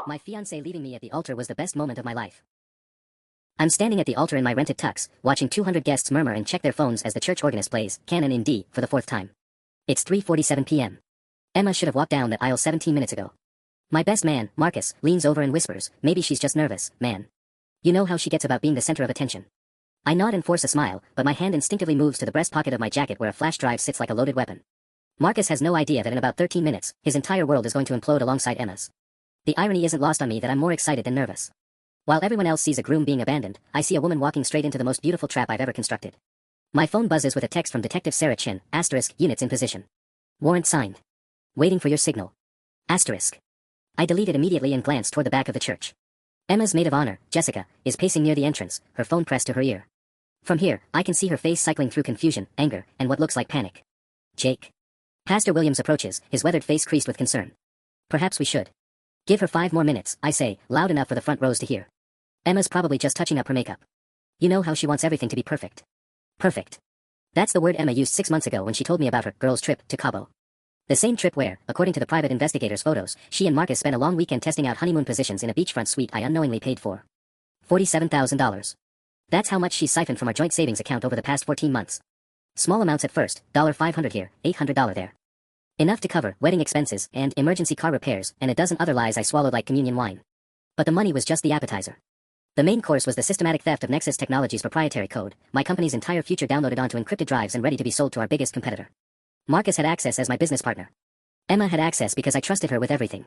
My fiancée leaving me at the altar was the best moment of my life. I'm standing at the altar in my rented tux, watching 200 guests murmur and check their phones as the church organist plays Canon in D for the fourth time. It's 3:47 p.m. Emma should have walked down that aisle 17 minutes ago. My best man, Marcus, leans over and whispers, "Maybe she's just nervous, man. You know how she gets about being the center of attention." I nod and force a smile, but my hand instinctively moves to the breast pocket of my jacket where a flash drive sits like a loaded weapon. Marcus has no idea that in about 13 minutes, his entire world is going to implode alongside Emma's. The irony isn't lost on me that I'm more excited than nervous. While everyone else sees a groom being abandoned, I see a woman walking straight into the most beautiful trap I've ever constructed. My phone buzzes with a text from Detective Sarah Chin, *, units in position. Warrant signed. Waiting for your signal. *. I delete it immediately and glance toward the back of the church. Emma's maid of honor, Jessica, is pacing near the entrance, her phone pressed to her ear. From here, I can see her face cycling through confusion, anger, and what looks like panic. Jake. Pastor Williams approaches, his weathered face creased with concern. Perhaps we should. Give her 5 more minutes, I say, loud enough for the front rows to hear. Emma's probably just touching up her makeup. You know how she wants everything to be perfect. Perfect. That's the word Emma used 6 months ago when she told me about her girls' trip to Cabo. The same trip where, according to the private investigator's photos, she and Marcus spent a long weekend testing out honeymoon positions in a beachfront suite I unknowingly paid for. $47,000. That's how much she's siphoned from our joint savings account over the past 14 months. Small amounts at first, $500 here, $800 there. Enough to cover wedding expenses and emergency car repairs and a dozen other lies I swallowed like communion wine. But the money was just the appetizer. The main course was the systematic theft of Nexus Technologies' proprietary code, my company's entire future downloaded onto encrypted drives and ready to be sold to our biggest competitor. Marcus had access as my business partner. Emma had access because I trusted her with everything.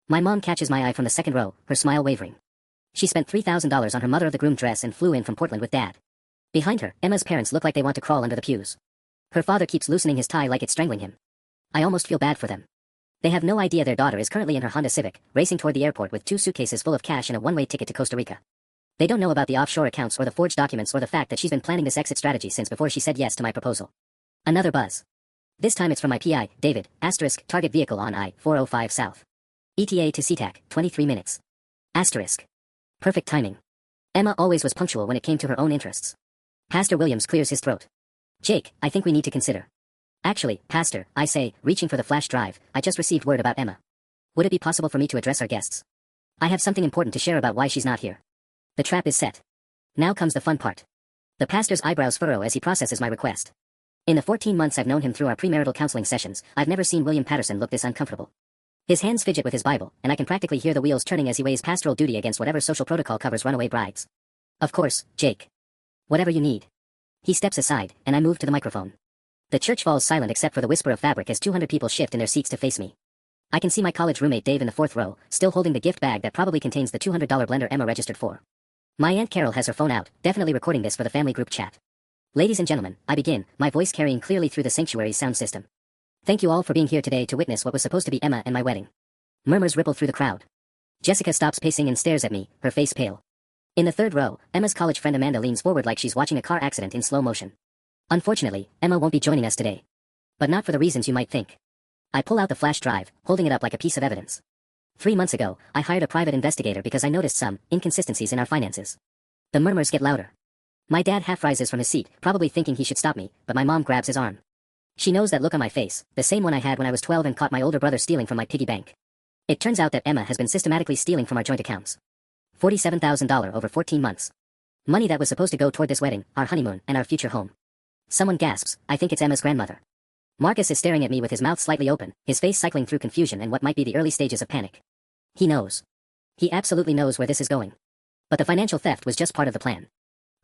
My mom catches my eye from the second row, her smile wavering. She spent $3,000 on her mother-of-the-groom dress and flew in from Portland with Dad. Behind her, Emma's parents look like they want to crawl under the pews. Her father keeps loosening his tie like it's strangling him. I almost feel bad for them. They have no idea their daughter is currently in her Honda Civic, racing toward the airport with 2 suitcases full of cash and a one-way ticket to Costa Rica. They don't know about the offshore accounts or the forged documents or the fact that she's been planning this exit strategy since before she said yes to my proposal. Another buzz. This time it's from my PI, David, *, target vehicle on I-405 South. ETA to SeaTac, 23 minutes. *. Perfect timing. Emma always was punctual when it came to her own interests. Pastor Williams clears his throat. Jake, I think we need to consider. Actually, Pastor, I say, reaching for the flash drive, I just received word about Emma. Would it be possible for me to address our guests? I have something important to share about why she's not here. The trap is set. Now comes the fun part. The pastor's eyebrows furrow as he processes my request. In the 14 months I've known him through our premarital counseling sessions, I've never seen William Patterson look this uncomfortable. His hands fidget with his Bible, and I can practically hear the wheels turning as he weighs pastoral duty against whatever social protocol covers runaway brides. Of course, Jake. Whatever you need. He steps aside, and I move to the microphone. The church falls silent except for the whisper of fabric as 200 people shift in their seats to face me. I can see my college roommate Dave in the 4th row, still holding the gift bag that probably contains the $200 blender Emma registered for. My Aunt Carol has her phone out, definitely recording this for the family group chat. Ladies and gentlemen, I begin, my voice carrying clearly through the sanctuary's sound system. Thank you all for being here today to witness what was supposed to be Emma and my wedding. Murmurs ripple through the crowd. Jessica stops pacing and stares at me, her face pale. In the 3rd row, Emma's college friend Amanda leans forward like she's watching a car accident in slow motion. Unfortunately, Emma won't be joining us today. But not for the reasons you might think. I pull out the flash drive, holding it up like a piece of evidence. 3 months ago, I hired a private investigator because I noticed some inconsistencies in our finances. The murmurs get louder. My dad half rises from his seat, probably thinking he should stop me, but my mom grabs his arm. She knows that look on my face, the same one I had when I was 12 and caught my older brother stealing from my piggy bank. It turns out that Emma has been systematically stealing from our joint accounts. $47,000 over 14 months. Money that was supposed to go toward this wedding, our honeymoon, and our future home. Someone gasps, I think it's Emma's grandmother. Marcus is staring at me with his mouth slightly open, his face cycling through confusion and what might be the early stages of panic. He knows. He absolutely knows where this is going. But the financial theft was just part of the plan.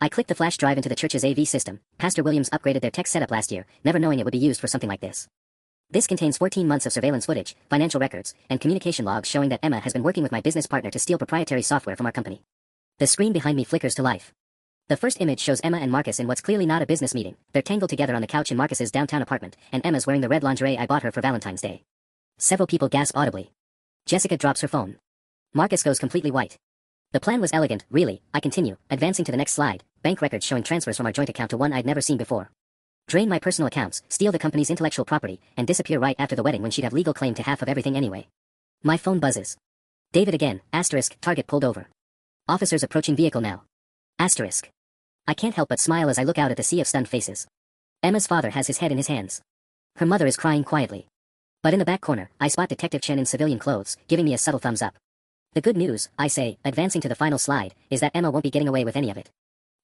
I clicked the flash drive into the church's AV system. Pastor Williams upgraded their tech setup last year, never knowing it would be used for something like this. This contains 14 months of surveillance footage, financial records, and communication logs showing that Emma has been working with my business partner to steal proprietary software from our company. The screen behind me flickers to life. The first image shows Emma and Marcus in what's clearly not a business meeting. They're tangled together on the couch in Marcus's downtown apartment, and Emma's wearing the red lingerie I bought her for Valentine's Day. Several people gasp audibly. Jessica drops her phone. Marcus goes completely white. The plan was elegant, really, I continue, advancing to the next slide, bank records showing transfers from our joint account to one I'd never seen before. Drain my personal accounts, steal the company's intellectual property, and disappear right after the wedding when she'd have legal claim to half of everything anyway. My phone buzzes. David again, *, target pulled over. Officers approaching vehicle now. *. I can't help but smile as I look out at the sea of stunned faces. Emma's father has his head in his hands. Her mother is crying quietly. But in the back corner, I spot Detective Chen in civilian clothes, giving me a subtle thumbs up. The good news, I say, advancing to the final slide, is that Emma won't be getting away with any of it.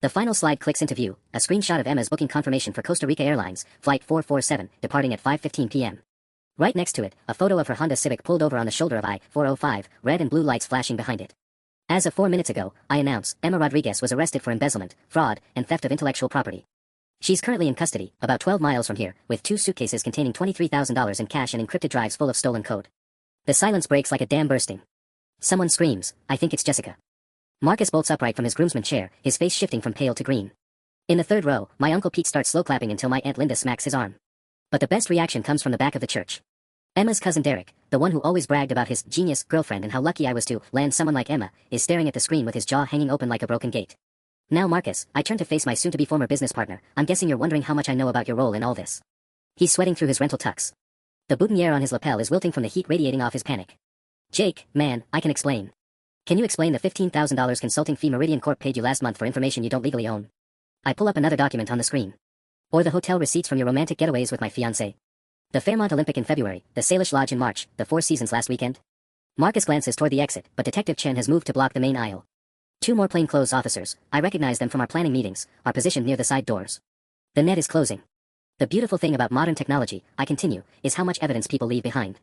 The final slide clicks into view, a screenshot of Emma's booking confirmation for Costa Rica Airlines, Flight 447, departing at 5:15 p.m. Right next to it, a photo of her Honda Civic pulled over on the shoulder of I-405, red and blue lights flashing behind it. As of 4 minutes ago, I announce, Emma Rodriguez was arrested for embezzlement, fraud, and theft of intellectual property. She's currently in custody, about 12 miles from here, with 2 suitcases containing $23,000 in cash and encrypted drives full of stolen code. The silence breaks like a dam bursting. Someone screams, I think it's Jessica. Marcus bolts upright from his groomsman chair, his face shifting from pale to green. In the third row, my Uncle Pete starts slow clapping until my Aunt Linda smacks his arm. But the best reaction comes from the back of the church. Emma's cousin Derek, the one who always bragged about his genius girlfriend and how lucky I was to land someone like Emma, is staring at the screen with his jaw hanging open like a broken gate. Now Marcus, I turn to face my soon-to-be former business partner. I'm guessing you're wondering how much I know about your role in all this. He's sweating through his rental tux. The boutonniere on his lapel is wilting from the heat radiating off his panic. Jake, man, I can explain. Can you explain the $15,000 consulting fee Meridian Corp paid you last month for information you don't legally own? I pull up another document on the screen. Or the hotel receipts from your romantic getaways with my fiancée. The Fairmont Olympic in February, the Salish Lodge in March, the Four Seasons last weekend. Marcus glances toward the exit, but Detective Chen has moved to block the main aisle. 2 more plainclothes officers, I recognize them from our planning meetings, are positioned near the side doors. The net is closing. The beautiful thing about modern technology, I continue, is how much evidence people leave behind.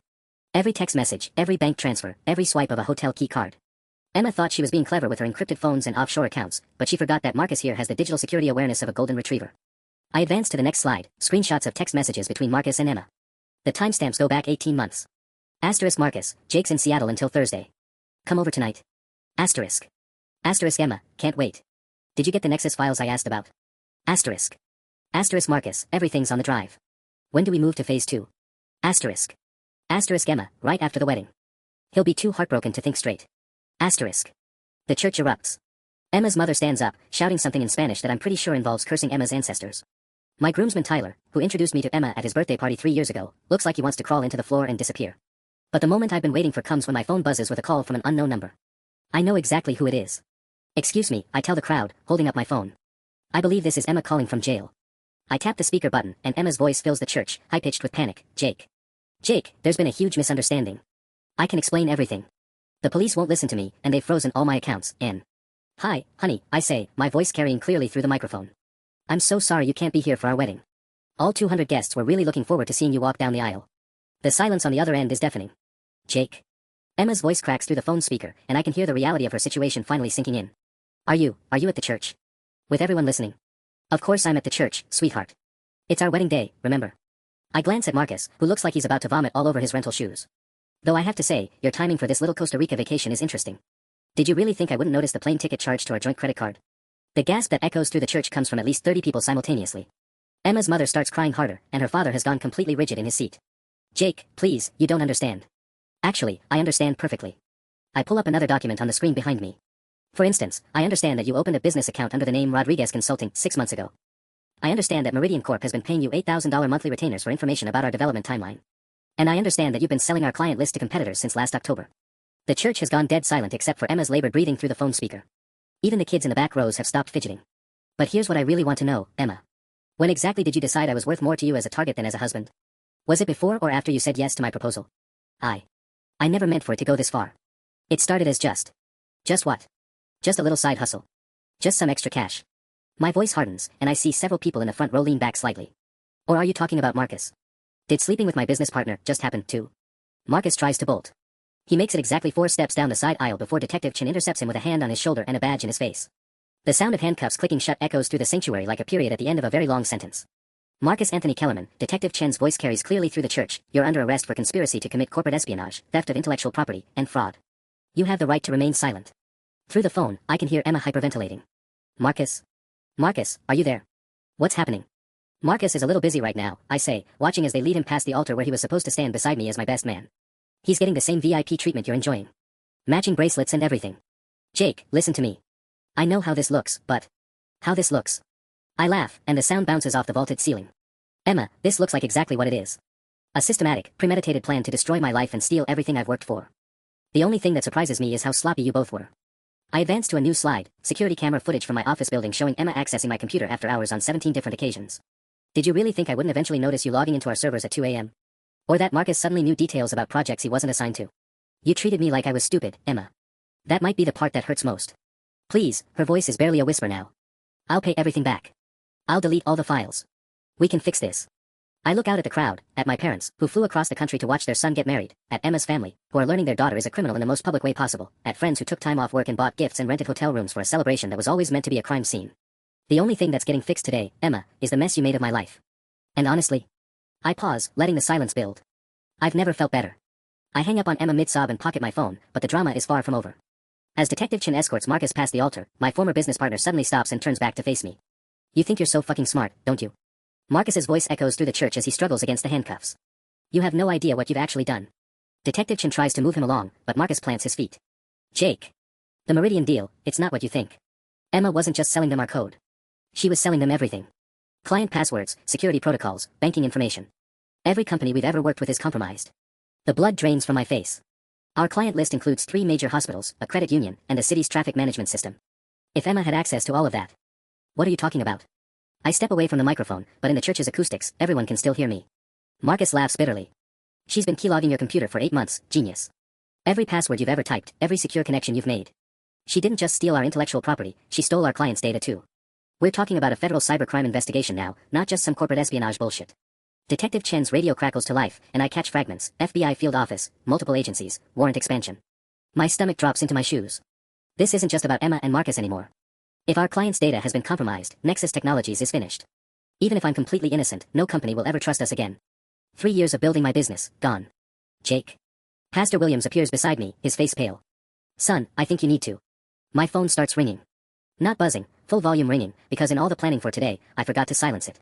Every text message, every bank transfer, every swipe of a hotel key card. Emma thought she was being clever with her encrypted phones and offshore accounts, but she forgot that Marcus here has the digital security awareness of a golden retriever. I advance to the next slide, screenshots of text messages between Marcus and Emma. The timestamps go back 18 months. Asterisk Marcus, Jake's in Seattle until Thursday. Come over tonight. Asterisk. Asterisk Emma, can't wait. Did you get the Nexus files I asked about? Asterisk. Asterisk Marcus, everything's on the drive. When do we move to phase 2? Asterisk. Asterisk Emma, right after the wedding. He'll be too heartbroken to think straight. Asterisk. The church erupts. Emma's mother stands up, shouting something in Spanish that I'm pretty sure involves cursing Emma's ancestors. My groomsman Tyler, who introduced me to Emma at his birthday party 3 years ago, looks like he wants to crawl into the floor and disappear. But the moment I've been waiting for comes when my phone buzzes with a call from an unknown number. I know exactly who it is. Excuse me, I tell the crowd, holding up my phone. I believe this is Emma calling from jail. I tap the speaker button, and Emma's voice fills the church, high-pitched with panic. Jake. Jake, there's been a huge misunderstanding. I can explain everything. The police won't listen to me, and they've frozen all my accounts, Hi, honey, I say, my voice carrying clearly through the microphone. I'm so sorry you can't be here for our wedding. All 200 guests were really looking forward to seeing you walk down the aisle. The silence on the other end is deafening. Jake. Emma's voice cracks through the phone speaker, and I can hear the reality of her situation finally sinking in. Are you at the church? With everyone listening? Of course I'm at the church, sweetheart. It's our wedding day, remember? I glance at Marcus, who looks like he's about to vomit all over his rental shoes. Though I have to say, your timing for this little Costa Rica vacation is interesting. Did you really think I wouldn't notice the plane ticket charged to our joint credit card? The gasp that echoes through the church comes from at least 30 people simultaneously. Emma's mother starts crying harder, and her father has gone completely rigid in his seat. Jake, please, you don't understand. Actually, I understand perfectly. I pull up another document on the screen behind me. For instance, I understand that you opened a business account under the name Rodriguez Consulting 6 months ago. I understand that Meridian Corp has been paying you $8,000 monthly retainers for information about our development timeline. And I understand that you've been selling our client list to competitors since last October. The church has gone dead silent except for Emma's labored breathing through the phone speaker. Even the kids in the back rows have stopped fidgeting. But here's what I really want to know, Emma. When exactly did you decide I was worth more to you as a target than as a husband? Was it before or after you said yes to my proposal? I never meant for it to go this far. It started as just what? Just a little side hustle. Just some extra cash. My voice hardens, and I see several people in the front row lean back slightly. Or are you talking about Marcus? Did sleeping with my business partner just happen, too? Marcus tries to bolt. He makes it exactly 4 steps down the side aisle before Detective Chen intercepts him with a hand on his shoulder and a badge in his face. The sound of handcuffs clicking shut echoes through the sanctuary like a period at the end of a very long sentence. Marcus Anthony Kellerman, Detective Chen's voice carries clearly through the church. You're under arrest for conspiracy to commit corporate espionage, theft of intellectual property, and fraud. You have the right to remain silent. Through the phone, I can hear Emma hyperventilating. Marcus? Marcus, are you there? What's happening? Marcus is a little busy right now, I say, watching as they lead him past the altar where he was supposed to stand beside me as my best man. He's getting the same VIP treatment you're enjoying. Matching bracelets and everything. Jake, listen to me. I know how this looks, but... how this looks. I laugh, and the sound bounces off the vaulted ceiling. Emma, this looks like exactly what it is. A systematic, premeditated plan to destroy my life and steal everything I've worked for. The only thing that surprises me is how sloppy you both were. I advance to a new slide, security camera footage from my office building showing Emma accessing my computer after hours on 17 different occasions. Did you really think I wouldn't eventually notice you logging into our servers at 2 a.m.? Or that Marcus suddenly knew details about projects he wasn't assigned to? You treated me like I was stupid, Emma. That might be the part that hurts most. Please, her voice is barely a whisper now. I'll pay everything back. I'll delete all the files. We can fix this. I look out at the crowd, at my parents, who flew across the country to watch their son get married, at Emma's family, who are learning their daughter is a criminal in the most public way possible, at friends who took time off work and bought gifts and rented hotel rooms for a celebration that was always meant to be a crime scene. The only thing that's getting fixed today, Emma, is the mess you made of my life. And honestly, I pause, letting the silence build. I've never felt better. I hang up on Emma mid-sob and pocket my phone, but the drama is far from over. As Detective Chin escorts Marcus past the altar, my former business partner suddenly stops and turns back to face me. You think you're so fucking smart, don't you? Marcus's voice echoes through the church as he struggles against the handcuffs. You have no idea what you've actually done. Detective Chin tries to move him along, but Marcus plants his feet. Jake. The Meridian deal, it's not what you think. Emma wasn't just selling them our code. She was selling them everything. Client passwords, security protocols, banking information. Every company we've ever worked with is compromised. The blood drains from my face. Our client list includes 3 major hospitals, a credit union, and the city's traffic management system. If Emma had access to all of that. What are you talking about? I step away from the microphone, but in the church's acoustics, everyone can still hear me. Marcus laughs bitterly. She's been keylogging your computer for 8 months, genius. Every password you've ever typed, every secure connection you've made. She didn't just steal our intellectual property, she stole our client's data too. We're talking about a federal cybercrime investigation now, not just some corporate espionage bullshit. Detective Chen's radio crackles to life, and I catch fragments, FBI field office, multiple agencies, warrant expansion. My stomach drops into my shoes. This isn't just about Emma and Marcus anymore. If our client's data has been compromised, Nexus Technologies is finished. Even if I'm completely innocent, no company will ever trust us again. 3 years of building my business, gone. Jake. Pastor Williams appears beside me, his face pale. Son, I think you need to. My phone starts ringing. Not buzzing, full volume ringing, because in all the planning for today, I forgot to silence it.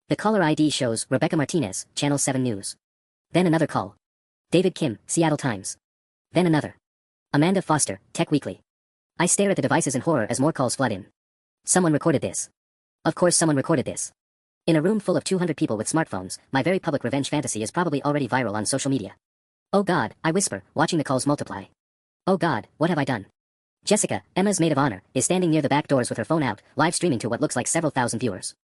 The caller ID shows Rebecca Martinez, Channel 7 News. Then another call. David Kim, Seattle Times. Then another. Amanda Foster, Tech Weekly. I stare at the devices in horror as more calls flood in. Someone recorded this. Of course someone recorded this. In a room full of 200 people with smartphones, my very public revenge fantasy is probably already viral on social media. Oh God, I whisper, watching the calls multiply. Oh God, what have I done? Jessica, Emma's maid of honor, is standing near the back doors with her phone out, live streaming to what looks like several thousand viewers.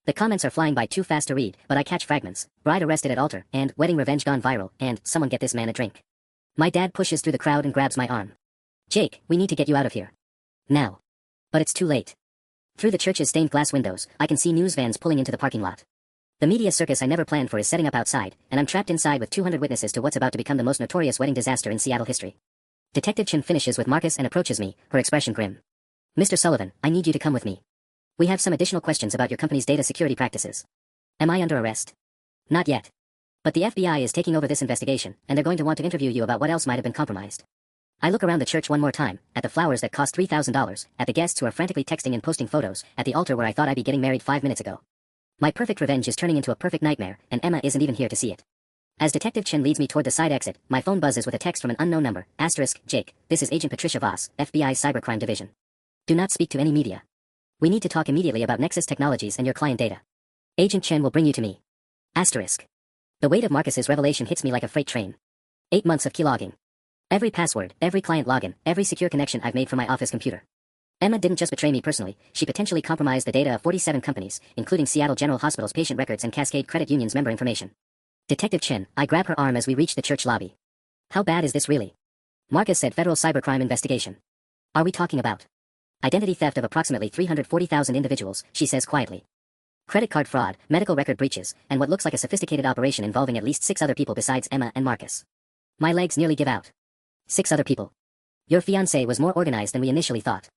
The comments are flying by too fast to read, but I catch fragments. Bride arrested at altar, and wedding revenge gone viral, and someone get this man a drink. My dad pushes through the crowd and grabs my arm. Jake, we need to get you out of here. Now. But it's too late. Through the church's stained glass windows, I can see news vans pulling into the parking lot. The media circus I never planned for is setting up outside, and I'm trapped inside with 200 witnesses to what's about to become the most notorious wedding disaster in Seattle history. Detective Chin finishes with Marcus and approaches me, her expression grim. Mr. Sullivan, I need you to come with me. We have some additional questions about your company's data security practices. Am I under arrest? Not yet. But the FBI is taking over this investigation, and they're going to want to interview you about what else might have been compromised. I look around the church one more time, at the flowers that cost $3,000, at the guests who are frantically texting and posting photos, at the altar where I thought I'd be getting married 5 minutes ago. My perfect revenge is turning into a perfect nightmare, and Emma isn't even here to see it. As Detective Chin leads me toward the side exit, my phone buzzes with a text from an unknown number, Jake, this is Agent Patricia Voss, FBI Cybercrime Division. Do not speak to any media. We need to talk immediately about Nexus Technologies and your client data. Agent Chen will bring you to me. The weight of Marcus's revelation hits me like a freight train. 8 months of keylogging. Every password, every client login, every secure connection I've made from my office computer. Emma didn't just betray me personally, she potentially compromised the data of 47 companies, including Seattle General Hospital's patient records and Cascade Credit Union's member information. Detective Chen, I grab her arm as we reach the church lobby. How bad is this really? Marcus said federal cybercrime investigation. Are we talking about identity theft of approximately 340,000 individuals, she says quietly. Credit card fraud, medical record breaches, and what looks like a sophisticated operation involving at least 6 other people besides Emma and Marcus. My legs nearly give out. 6 other people. Your fiancée was more organized than we initially thought.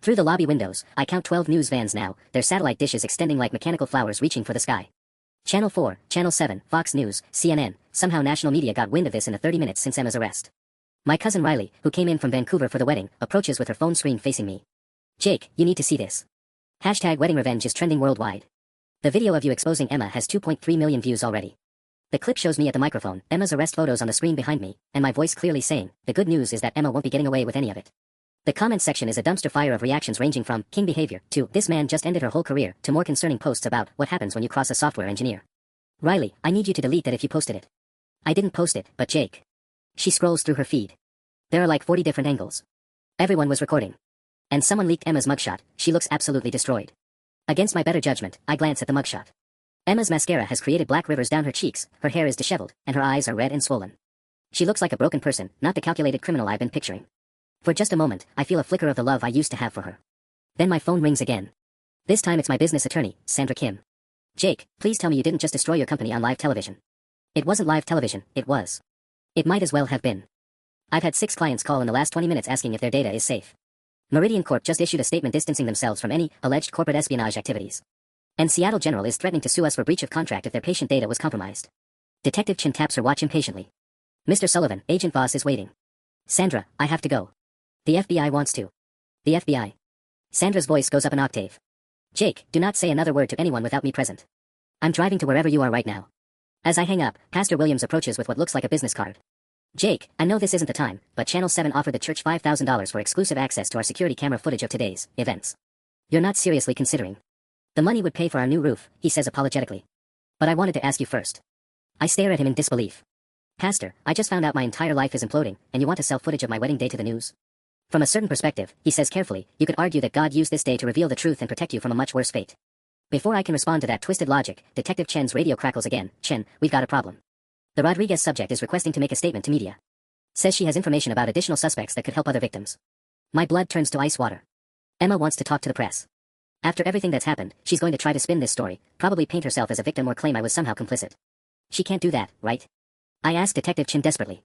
Through the lobby windows, I count 12 news vans now, their satellite dishes extending like mechanical flowers reaching for the sky. Channel 4, Channel 7, Fox News, CNN, somehow national media got wind of this in the 30 minutes since Emma's arrest. My cousin Riley, who came in from Vancouver for the wedding, approaches with her phone screen facing me. Jake, you need to see this. #wedding revenge is trending worldwide. The video of you exposing Emma has 2.3 million views already. The clip shows me at the microphone, Emma's arrest photos on the screen behind me, and my voice clearly saying, the good news is that Emma won't be getting away with any of it. The comment section is a dumpster fire of reactions ranging from king behavior to this man just ended her whole career to more concerning posts about what happens when you cross a software engineer. Riley, I need you to delete that if you posted it. I didn't post it, but Jake. She scrolls through her feed. There are like 40 different angles. Everyone was recording. And someone leaked Emma's mugshot, she looks absolutely destroyed. Against my better judgment, I glance at the mugshot. Emma's mascara has created black rivers down her cheeks, her hair is disheveled, and her eyes are red and swollen. She looks like a broken person, not the calculated criminal I've been picturing. For just a moment, I feel a flicker of the love I used to have for her. Then my phone rings again. This time it's my business attorney, Sandra Kim. Jake, please tell me you didn't just destroy your company on live television. It wasn't live television, it was. It might as well have been. I've had 6 clients call in the last 20 minutes asking if their data is safe. Meridian Corp just issued a statement distancing themselves from any alleged corporate espionage activities. And Seattle General is threatening to sue us for breach of contract if their patient data was compromised. Detective Chin taps her watch impatiently. Mr. Sullivan, Agent Voss is waiting. Sandra, I have to go. The FBI wants to. The FBI. Sandra's voice goes up an octave. Jake, do not say another word to anyone without me present. I'm driving to wherever you are right now. As I hang up, Pastor Williams approaches with what looks like a business card. Jake, I know this isn't the time, but Channel 7 offered the church $5,000 for exclusive access to our security camera footage of today's events. You're not seriously considering. The money would pay for our new roof, he says apologetically. But I wanted to ask you first. I stare at him in disbelief. Pastor, I just found out my entire life is imploding, and you want to sell footage of my wedding day to the news? From a certain perspective, he says carefully, you could argue that God used this day to reveal the truth and protect you from a much worse fate. Before I can respond to that twisted logic, Detective Chen's radio crackles again. Chen, we've got a problem. The Rodriguez subject is requesting to make a statement to media. Says she has information about additional suspects that could help other victims. My blood turns to ice water. Emma wants to talk to the press. After everything that's happened, she's going to try to spin this story, probably paint herself as a victim or claim I was somehow complicit. She can't do that, right? I ask Detective Chen desperately.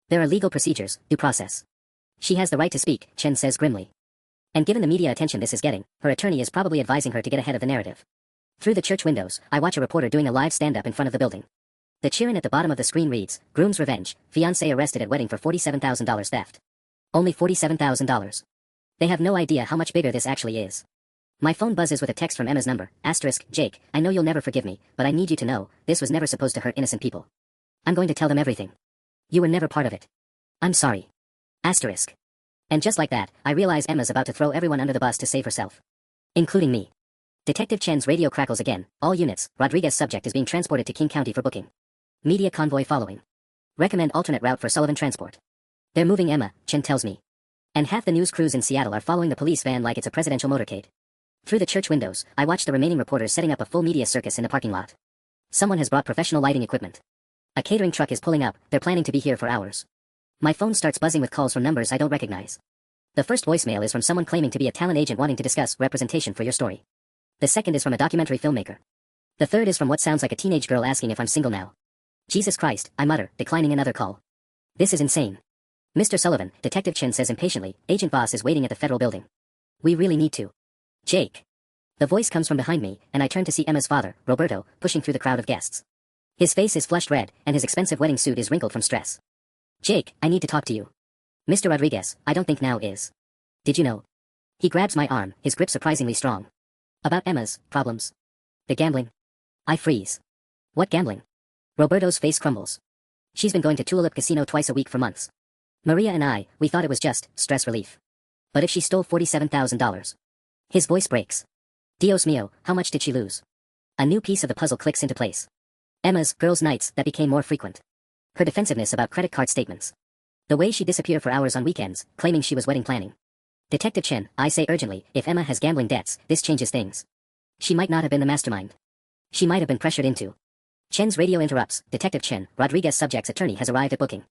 There are legal procedures, due process. She has the right to speak, Chen says grimly. And given the media attention this is getting, her attorney is probably advising her to get ahead of the narrative. Through the church windows, I watch a reporter doing a live stand-up in front of the building. The cheer-in at the bottom of the screen reads, Groom's revenge, fiancé arrested at wedding for $47,000 theft. Only $47,000. They have no idea how much bigger this actually is. My phone buzzes with a text from Emma's number, Jake, I know you'll never forgive me, but I need you to know, this was never supposed to hurt innocent people. I'm going to tell them everything. You were never part of it. I'm sorry. And just like that, I realize Emma's about to throw everyone under the bus to save herself. Including me. Detective Chen's radio crackles again. All units, Rodriguez subject is being transported to King County for booking. Media convoy following. Recommend alternate route for Sullivan transport. They're moving Emma, Chen tells me. And half the news crews in Seattle are following the police van like it's a presidential motorcade. Through the church windows, I watch the remaining reporters setting up a full media circus in the parking lot. Someone has brought professional lighting equipment. A catering truck is pulling up, they're planning to be here for hours. My phone starts buzzing with calls from numbers I don't recognize. The first voicemail is from someone claiming to be a talent agent wanting to discuss representation for your story. The second is from a documentary filmmaker. The third is from what sounds like a teenage girl asking if I'm single now. Jesus Christ, I mutter, declining another call. This is insane. Mr. Sullivan, Detective Chen says impatiently, Agent Voss is waiting at the federal building. We really need to. Jake. The voice comes from behind me, and I turn to see Emma's father, Roberto, pushing through the crowd of guests. His face is flushed red, and his expensive wedding suit is wrinkled from stress. Jake, I need to talk to you. Mr. Rodriguez, I don't think now is. Did you know? He grabs my arm, his grip surprisingly strong. About Emma's problems. The gambling. I freeze. What gambling? Roberto's face crumbles. She's been going to Tulip Casino twice a week for months. Maria and I, we thought it was just stress relief. But if she stole $47,000. His voice breaks. Dios mío, how much did she lose? A new piece of the puzzle clicks into place. Emma's girls' nights that became more frequent. Her defensiveness about credit card statements. The way she disappeared for hours on weekends, claiming she was wedding planning. Detective Chen, I say urgently, if Emma has gambling debts, this changes things. She might not have been the mastermind. She might have been pressured into. Chen's radio interrupts. Detective Chen, Rodriguez subject's attorney has arrived at booking.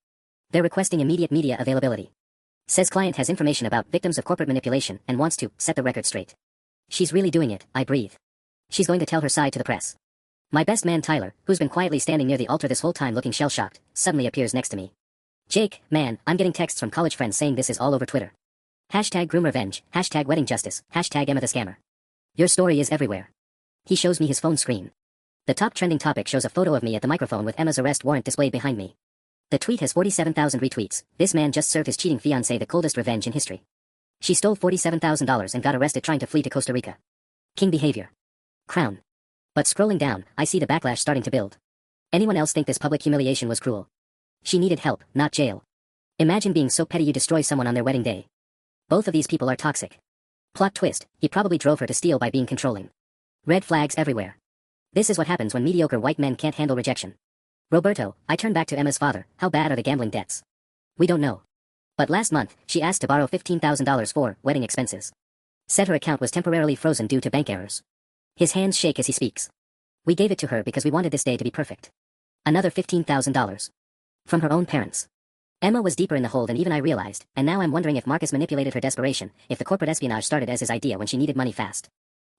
They're requesting immediate media availability. Says client has information about victims of corporate manipulation and wants to set the record straight. She's really doing it, I breathe. She's going to tell her side to the press. My best man Tyler, who's been quietly standing near the altar this whole time looking shell-shocked, suddenly appears next to me. Jake, man, I'm getting texts from college friends saying this is all over Twitter. Hashtag groom revenge, hashtag wedding justice, hashtag Emma the scammer. Your story is everywhere. He shows me his phone screen. The top trending topic shows a photo of me at the microphone with Emma's arrest warrant displayed behind me. The tweet has 47,000 retweets. This man just served his cheating fiancée the coldest revenge in history. She stole $47,000 and got arrested trying to flee to Costa Rica. King behavior. Crown. But scrolling down, I see the backlash starting to build. Anyone else think this public humiliation was cruel? She needed help, not jail. Imagine being so petty you destroy someone on their wedding day. Both of these people are toxic. Plot twist, he probably drove her to steal by being controlling. Red flags everywhere. This is what happens when mediocre white men can't handle rejection. Roberto, I turn back to Emma's father, how bad are the gambling debts? We don't know. But last month, she asked to borrow $15,000 for wedding expenses. Said her account was temporarily frozen due to bank errors. His hands shake as he speaks. We gave it to her because we wanted this day to be perfect. Another $15,000. From her own parents. Emma was deeper in the hole than even I realized, and now I'm wondering if Marcus manipulated her desperation, if the corporate espionage started as his idea when she needed money fast.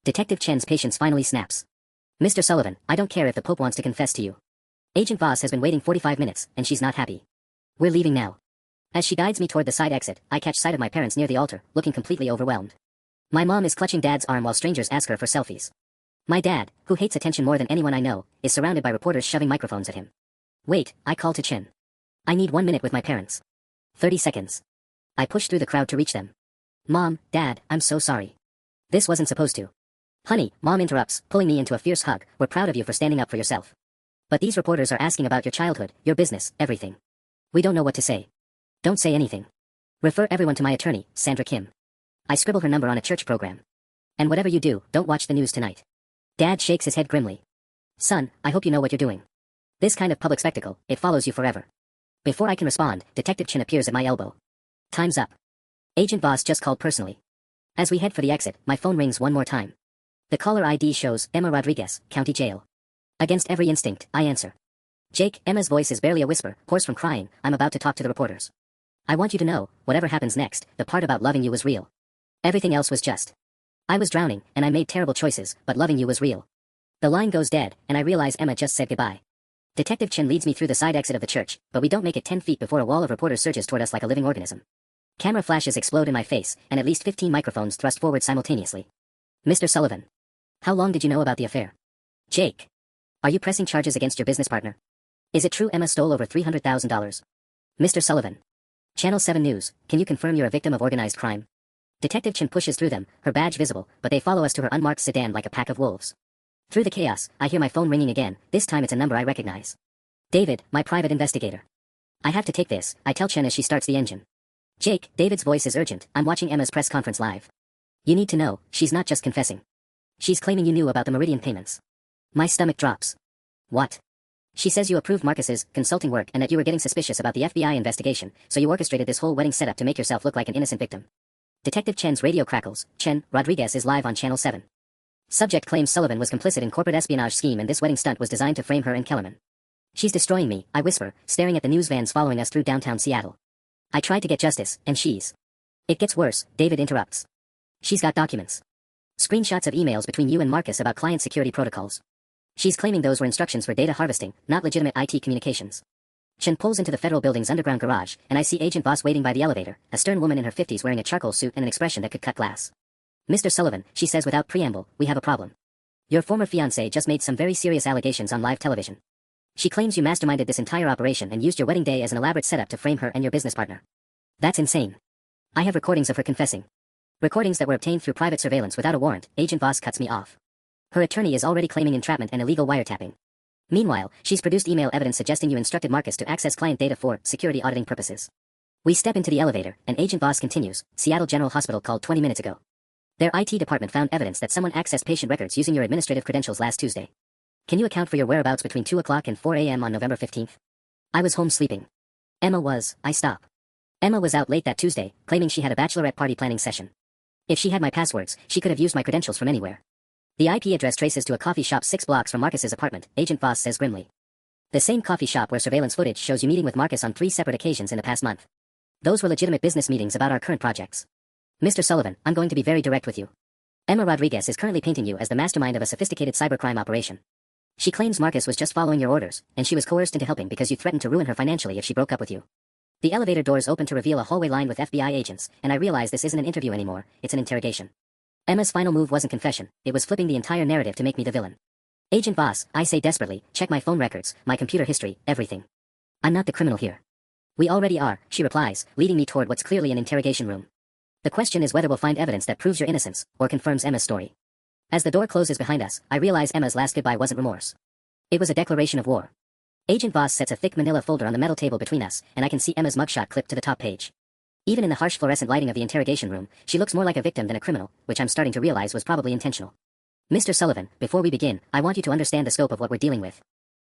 Detective Chen's patience finally snaps. Mr. Sullivan, I don't care if the Pope wants to confess to you. Agent Voss has been waiting 45 minutes, and she's not happy. We're leaving now. As she guides me toward the side exit, I catch sight of my parents near the altar, looking completely overwhelmed. My mom is clutching Dad's arm while strangers ask her for selfies. My dad, who hates attention more than anyone I know, is surrounded by reporters shoving microphones at him. Wait, I call to Chen. I need 1 minute with my parents. 30 seconds. I push through the crowd to reach them. Mom, Dad, I'm so sorry. This wasn't supposed to. Honey, Mom interrupts, pulling me into a fierce hug. We're proud of you for standing up for yourself. But these reporters are asking about your childhood, your business, everything. We don't know what to say. Don't say anything. Refer everyone to my attorney, Sandra Kim. I scribble her number on a church program. And whatever you do, don't watch the news tonight. Dad shakes his head grimly. Son, I hope you know what you're doing. This kind of public spectacle, it follows you forever. Before I can respond, Detective Chen appears at my elbow. Time's up. Agent Voss just called personally. As we head for the exit, my phone rings one more time. The caller ID shows Emma Rodriguez, County Jail. Against every instinct, I answer. Jake, Emma's voice is barely a whisper, hoarse from crying. I'm about to talk to the reporters. I want you to know, whatever happens next, the part about loving you was real. Everything else was just. I was drowning, and I made terrible choices, but loving you was real. The line goes dead, and I realize Emma just said goodbye. Detective Chen leads me through the side exit of the church, but we don't make it 10 feet before a wall of reporters surges toward us like a living organism. Camera flashes explode in my face, and at least 15 microphones thrust forward simultaneously. Mr. Sullivan. How long did you know about the affair? Jake. Are you pressing charges against your business partner? Is it true Emma stole over $300,000? Mr. Sullivan. Channel 7 News, can you confirm you're a victim of organized crime? Detective Chen pushes through them, her badge visible, but they follow us to her unmarked sedan like a pack of wolves. Through the chaos, I hear my phone ringing again, this time it's a number I recognize. David, my private investigator. I have to take this, I tell Chen as she starts the engine. Jake, David's voice is urgent, I'm watching Emma's press conference live. You need to know, she's not just confessing. She's claiming you knew about the Meridian payments. My stomach drops. What? She says you approved Marcus's consulting work and that you were getting suspicious about the FBI investigation, so you orchestrated this whole wedding setup to make yourself look like an innocent victim. Detective Chen's radio crackles. Chen, Rodriguez is live on Channel 7. Subject claims Sullivan was complicit in corporate espionage scheme and this wedding stunt was designed to frame her and Kellerman. She's destroying me, I whisper, staring at the news vans following us through downtown Seattle. I tried to get justice, and she's... It gets worse, David interrupts. She's got documents. Screenshots of emails between you and Marcus about client security protocols. She's claiming those were instructions for data harvesting, not legitimate IT communications. Chen pulls into the federal building's underground garage, and I see Agent Voss waiting by the elevator, a stern woman in her 50s wearing a charcoal suit and an expression that could cut glass. Mr. Sullivan, she says without preamble, we have a problem. Your former fiancée just made some very serious allegations on live television. She claims you masterminded this entire operation and used your wedding day as an elaborate setup to frame her and your business partner. That's insane. I have recordings of her confessing. Recordings that were obtained through private surveillance without a warrant. Agent Voss cuts me off. Her attorney is already claiming entrapment and illegal wiretapping. Meanwhile, she's produced email evidence suggesting you instructed Marcus to access client data for security auditing purposes. We step into the elevator, and Agent Voss continues. Seattle General Hospital called 20 minutes ago. Their IT department found evidence that someone accessed patient records using your administrative credentials last Tuesday. Can you account for your whereabouts between 2 o'clock and 4 a.m. on November 15th? I was home sleeping. Emma was. I stop. Emma was out late that Tuesday, claiming she had a bachelorette party planning session. If she had my passwords, she could have used my credentials from anywhere. The IP address traces to a coffee shop 6 blocks from Marcus's apartment, Agent Voss says grimly. The same coffee shop where surveillance footage shows you meeting with Marcus on 3 separate occasions in the past month. Those were legitimate business meetings about our current projects. Mr. Sullivan, I'm going to be very direct with you. Emma Rodriguez is currently painting you as the mastermind of a sophisticated cybercrime operation. She claims Marcus was just following your orders, and she was coerced into helping because you threatened to ruin her financially if she broke up with you. The elevator doors open to reveal a hallway lined with FBI agents, and I realize this isn't an interview anymore, it's an interrogation. Emma's final move wasn't confession, it was flipping the entire narrative to make me the villain. Agent Voss, I say desperately, check my phone records, my computer history, everything. I'm not the criminal here. We already are, she replies, leading me toward what's clearly an interrogation room. The question is whether we'll find evidence that proves your innocence, or confirms Emma's story. As the door closes behind us, I realize Emma's last goodbye wasn't remorse. It was a declaration of war. Agent Voss sets a thick manila folder on the metal table between us, and I can see Emma's mugshot clipped to the top page. Even in the harsh fluorescent lighting of the interrogation room, she looks more like a victim than a criminal, which I'm starting to realize was probably intentional. Mr. Sullivan, before we begin, I want you to understand the scope of what we're dealing with.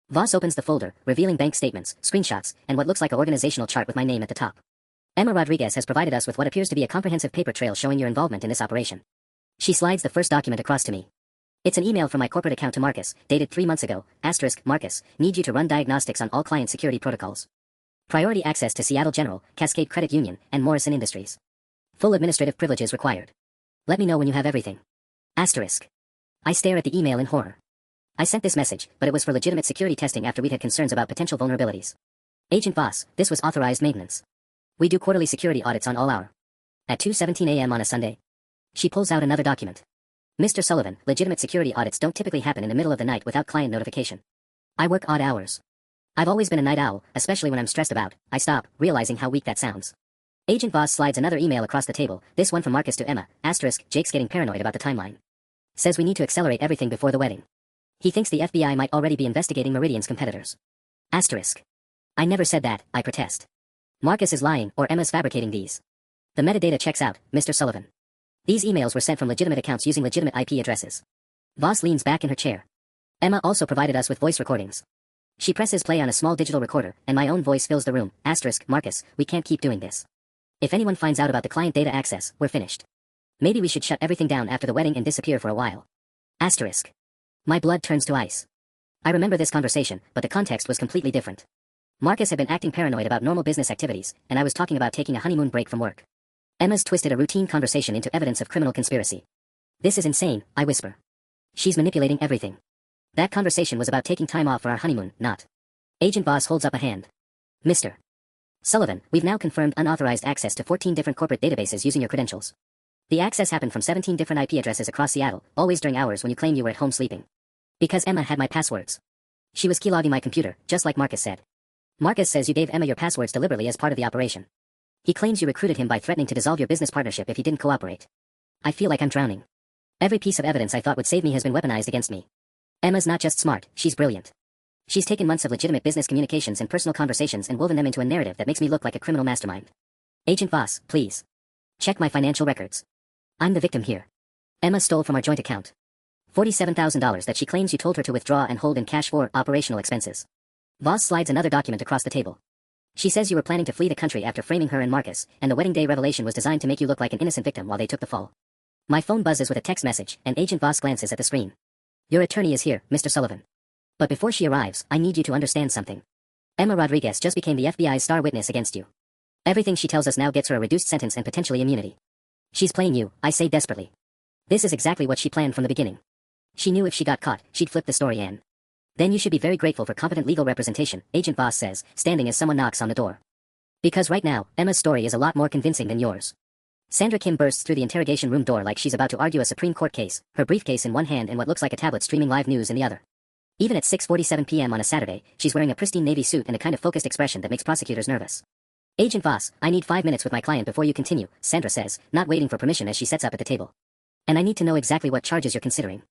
Voss opens the folder, revealing bank statements, screenshots, and what looks like an organizational chart with my name at the top. Emma Rodriguez has provided us with what appears to be a comprehensive paper trail showing your involvement in this operation. She slides the first document across to me. It's an email from my corporate account to Marcus, dated 3 months ago, *Marcus, need you to run diagnostics on all client security protocols. Priority access to Seattle General, Cascade Credit Union, and Morrison Industries. Full administrative privileges required. Let me know when you have everything. Asterisk. I stare at the email in horror. I sent this message, but it was for legitimate security testing after we'd had concerns about potential vulnerabilities. Agent Voss, this was authorized maintenance. We do quarterly security audits on all hour. At 2:17 a.m. on a Sunday. She pulls out another document. Mr. Sullivan, legitimate security audits don't typically happen in the middle of the night without client notification. I work odd hours. I've always been a night owl, especially when I'm stressed about. I stop, realizing how weak that sounds. Agent Voss slides another email across the table, this one from Marcus to Emma, asterisk, Jake's getting paranoid about the timeline. Says we need to accelerate everything before the wedding. He thinks the FBI might already be investigating Meridian's competitors. Asterisk. I never said that, I protest. Marcus is lying, or Emma's fabricating these. The metadata checks out, Mr. Sullivan. These emails were sent from legitimate accounts using legitimate IP addresses. Voss leans back in her chair. Emma also provided us with voice recordings. She presses play on a small digital recorder, and my own voice fills the room. Asterisk, Marcus, we can't keep doing this. If anyone finds out about the client data access, we're finished. Maybe we should shut everything down after the wedding and disappear for a while. Asterisk. My blood turns to ice. I remember this conversation, but the context was completely different. Marcus had been acting paranoid about normal business activities, and I was talking about taking a honeymoon break from work. Emma's twisted a routine conversation into evidence of criminal conspiracy. This is insane, I whisper. She's manipulating everything. That conversation was about taking time off for our honeymoon, not. Agent Voss holds up a hand. Mr. Sullivan, we've now confirmed unauthorized access to 14 different corporate databases using your credentials. The access happened from 17 different IP addresses across Seattle, always during hours when you claim you were at home sleeping. Because Emma had my passwords. She was keylogging my computer, just like Marcus said. Marcus says you gave Emma your passwords deliberately as part of the operation. He claims you recruited him by threatening to dissolve your business partnership if he didn't cooperate. I feel like I'm drowning. Every piece of evidence I thought would save me has been weaponized against me. Emma's not just smart, she's brilliant. She's taken months of legitimate business communications and personal conversations and woven them into a narrative that makes me look like a criminal mastermind. Agent Voss, please. Check my financial records. I'm the victim here. Emma stole from our joint account $47,000 that she claims you told her to withdraw and hold in cash for operational expenses. Voss slides another document across the table. She says you were planning to flee the country after framing her and Marcus, and the wedding day revelation was designed to make you look like an innocent victim while they took the fall. My phone buzzes with a text message, and Agent Voss glances at the screen. Your attorney is here, Mr. Sullivan. But before she arrives, I need you to understand something. Emma Rodriguez just became the FBI's star witness against you. Everything she tells us now gets her a reduced sentence and potentially immunity. She's playing you, I say desperately. This is exactly what she planned from the beginning. She knew if she got caught, she'd flip the story and. Then you should be very grateful for competent legal representation, Agent Voss says, standing as someone knocks on the door. Because right now, Emma's story is a lot more convincing than yours. Sandra Kim bursts through the interrogation room door like she's about to argue a Supreme Court case, her briefcase in one hand and what looks like a tablet streaming live news in the other. Even at 6:47 p.m. on a Saturday, she's wearing a pristine navy suit and a kind of focused expression that makes prosecutors nervous. Agent Voss, I need 5 minutes with my client before you continue, Sandra says, not waiting for permission as she sets up at the table. And I need to know exactly what charges you're considering.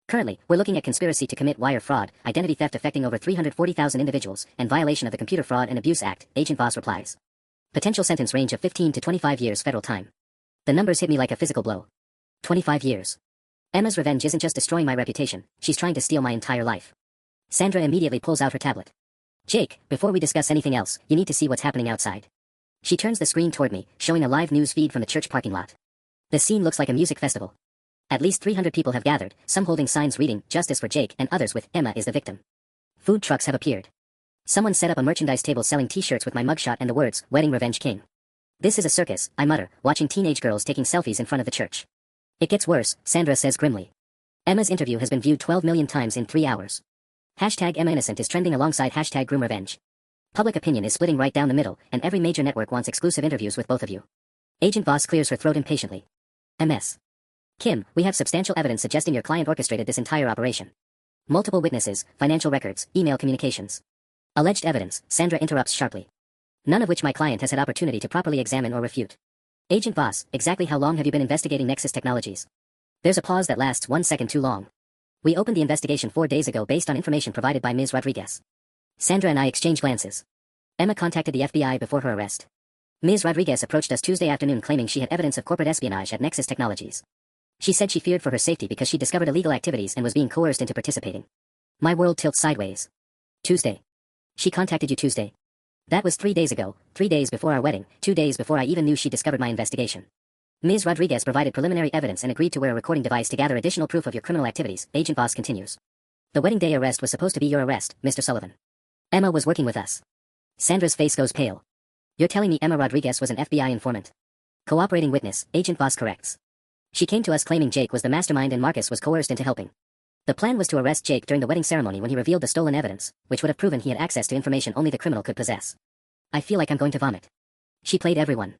Currently, we're looking at conspiracy to commit wire fraud, identity theft affecting over 340,000 individuals, and violation of the Computer Fraud and Abuse Act, Agent Voss replies. Potential sentence range of 15 to 25 years federal time. The numbers hit me like a physical blow. 25 years. Emma's revenge isn't just destroying my reputation, she's trying to steal my entire life. Sandra immediately pulls out her tablet. Jake, before we discuss anything else, you need to see what's happening outside. She turns the screen toward me, showing a live news feed from the church parking lot. The scene looks like a music festival. At least 300 people have gathered, some holding signs reading, Justice for Jake, and others with, Emma is the victim. Food trucks have appeared. Someone set up a merchandise table selling t-shirts with my mugshot and the words, Wedding Revenge King. This is a circus, I mutter, watching teenage girls taking selfies in front of the church. It gets worse, Sandra says grimly. Emma's interview has been viewed 12 million times in 3 hours. Hashtag Emma Innocent is trending alongside hashtag Groom Revenge. Public opinion is splitting right down the middle, and every major network wants exclusive interviews with both of you. Agent Voss clears her throat impatiently. MS. Kim, we have substantial evidence suggesting your client orchestrated this entire operation. Multiple witnesses, financial records, email communications. Alleged evidence, Sandra interrupts sharply. None of which my client has had opportunity to properly examine or refute. Agent Voss, exactly how long have you been investigating Nexus Technologies? There's a pause that lasts 1 second too long. We opened the investigation 4 days ago based on information provided by Ms. Rodriguez. Sandra and I exchange glances. Emma contacted the FBI before her arrest. Ms. Rodriguez approached us Tuesday afternoon claiming she had evidence of corporate espionage at Nexus Technologies. She said she feared for her safety because she discovered illegal activities and was being coerced into participating. My world tilts sideways. Tuesday. She contacted you Tuesday. That was 3 days ago, 3 days before our wedding, 2 days before I even knew she discovered my investigation. Ms. Rodriguez provided preliminary evidence and agreed to wear a recording device to gather additional proof of your criminal activities, Agent Voss continues. The wedding day arrest was supposed to be your arrest, Mr. Sullivan. Emma was working with us. Sandra's face goes pale. You're telling me Emma Rodriguez was an FBI informant? Cooperating witness, Agent Voss corrects. She came to us claiming Jake was the mastermind and Marcus was coerced into helping. The plan was to arrest Jake during the wedding ceremony when he revealed the stolen evidence, which would have proven he had access to information only the criminal could possess. I feel like I'm going to vomit. She played everyone.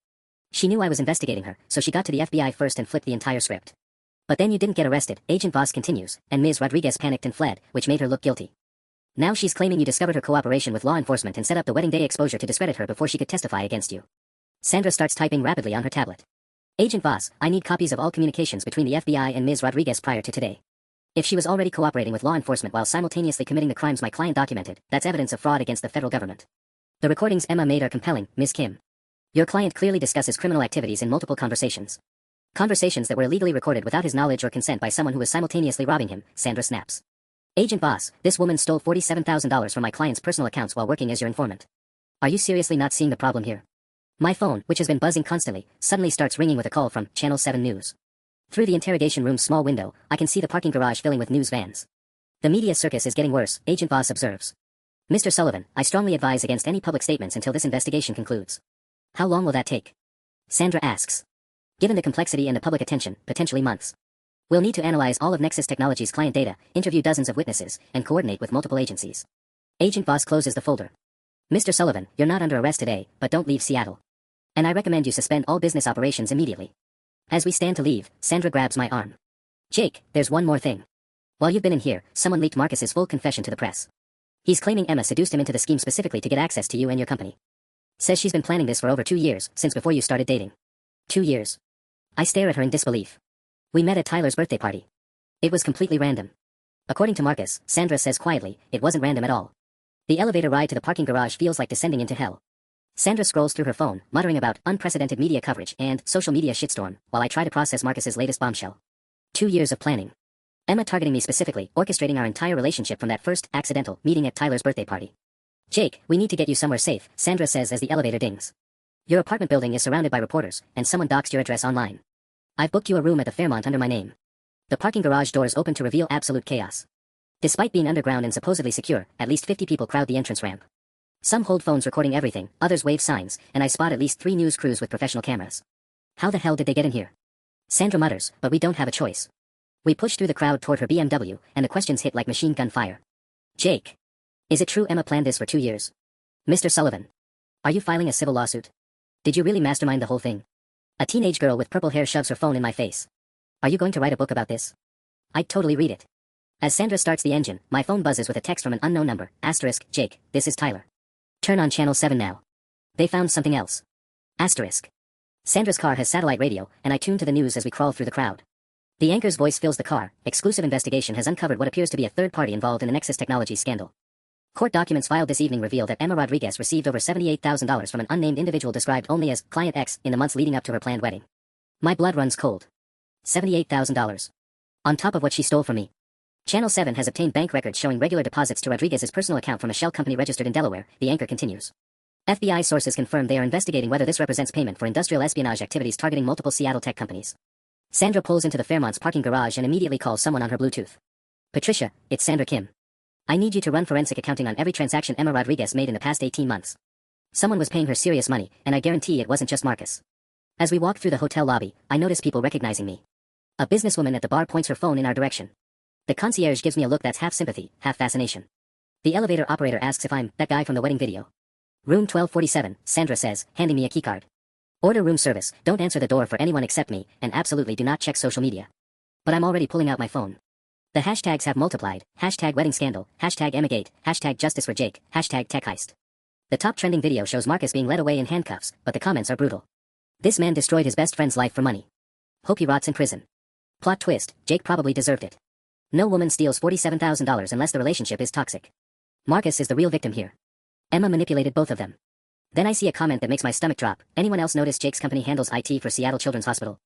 She knew I was investigating her, so she got to the FBI first and flipped the entire script. But then you didn't get arrested, Agent Voss continues, and Ms. Rodriguez panicked and fled, which made her look guilty. Now she's claiming you discovered her cooperation with law enforcement and set up the wedding day exposure to discredit her before she could testify against you. Sandra starts typing rapidly on her tablet. Agent Voss, I need copies of all communications between the FBI and Ms. Rodriguez prior to today. If she was already cooperating with law enforcement while simultaneously committing the crimes my client documented, that's evidence of fraud against the federal government. The recordings Emma made are compelling, Ms. Kim. Your client clearly discusses criminal activities in multiple conversations. Conversations that were illegally recorded without his knowledge or consent by someone who was simultaneously robbing him, Sandra snaps. Agent Voss, this woman stole $47,000 from my client's personal accounts while working as your informant. Are you seriously not seeing the problem here? My phone, which has been buzzing constantly, suddenly starts ringing with a call from Channel 7 News. Through the interrogation room's small window, I can see the parking garage filling with news vans. The media circus is getting worse, Agent Voss observes. Mr. Sullivan, I strongly advise against any public statements until this investigation concludes. How long will that take? Sandra asks. Given the complexity and the public attention, potentially months. We'll need to analyze all of Nexus Technologies' client data, interview dozens of witnesses, and coordinate with multiple agencies. Agent Voss closes the folder. Mr. Sullivan, you're not under arrest today, but don't leave Seattle. And I recommend you suspend all business operations immediately. As we stand to leave, Sandra grabs my arm. Jake, there's one more thing. While you've been in here, someone leaked Marcus's full confession to the press. He's claiming Emma seduced him into the scheme specifically to get access to you and your company. Says she's been planning this for over 2 years, since before you started dating. 2 years. I stare at her in disbelief. We met at Tyler's birthday party. It was completely random. According to Marcus, Sandra says quietly, it wasn't random at all. The elevator ride to the parking garage feels like descending into hell. Sandra scrolls through her phone, muttering about unprecedented media coverage and social media shitstorm, while I try to process Marcus's latest bombshell. 2 years of planning. Emma targeting me specifically, orchestrating our entire relationship from that first, accidental, meeting at Tyler's birthday party. Jake, we need to get you somewhere safe, Sandra says as the elevator dings. Your apartment building is surrounded by reporters, and someone doxed your address online. I've booked you a room at the Fairmont under my name. The parking garage doors open to reveal absolute chaos. Despite being underground and supposedly secure, at least 50 people crowd the entrance ramp. Some hold phones recording everything, others wave signs, and I spot at least 3 news crews with professional cameras. How the hell did they get in here? Sandra mutters, but we don't have a choice. We push through the crowd toward her BMW, and the questions hit like machine gun fire. Jake. Is it true Emma planned this for 2 years? Mr. Sullivan. Are you filing a civil lawsuit? Did you really mastermind the whole thing? A teenage girl with purple hair shoves her phone in my face. Are you going to write a book about this? I'd totally read it. As Sandra starts the engine, my phone buzzes with a text from an unknown number, *, Jake, this is Tyler. Turn on Channel 7 now. They found something else. *. Sandra's car has satellite radio, and I tune to the news as we crawl through the crowd. The anchor's voice fills the car. Exclusive investigation has uncovered what appears to be a third party involved in the Nexus Technologies scandal. Court documents filed this evening reveal that Emma Rodriguez received over $78,000 from an unnamed individual described only as Client X in the months leading up to her planned wedding. My blood runs cold. $78,000. On top of what she stole from me. Channel 7 has obtained bank records showing regular deposits to Rodriguez's personal account from a shell company registered in Delaware, the anchor continues. FBI sources confirm they are investigating whether this represents payment for industrial espionage activities targeting multiple Seattle tech companies. Sandra pulls into the Fairmont's parking garage and immediately calls someone on her Bluetooth. Patricia, it's Sandra Kim. I need you to run forensic accounting on every transaction Emma Rodriguez made in the past 18 months. Someone was paying her serious money, and I guarantee it wasn't just Marcus. As we walk through the hotel lobby, I notice people recognizing me. A businesswoman at the bar points her phone in our direction. The concierge gives me a look that's half sympathy, half fascination. The elevator operator asks if I'm that guy from the wedding video. Room 1247, Sandra says, handing me a keycard. Order room service, don't answer the door for anyone except me, and absolutely do not check social media. But I'm already pulling out my phone. The hashtags have multiplied, #wedding scandal, #Emmagate, #justice for Jake, #tech heist. The top trending video shows Marcus being led away in handcuffs, but the comments are brutal. This man destroyed his best friend's life for money. Hope he rots in prison. Plot twist, Jake probably deserved it. No woman steals $47,000 unless the relationship is toxic. Marcus is the real victim here. Emma manipulated both of them. Then I see a comment that makes my stomach drop. Anyone else notice Jake's company handles IT for Seattle Children's Hospital?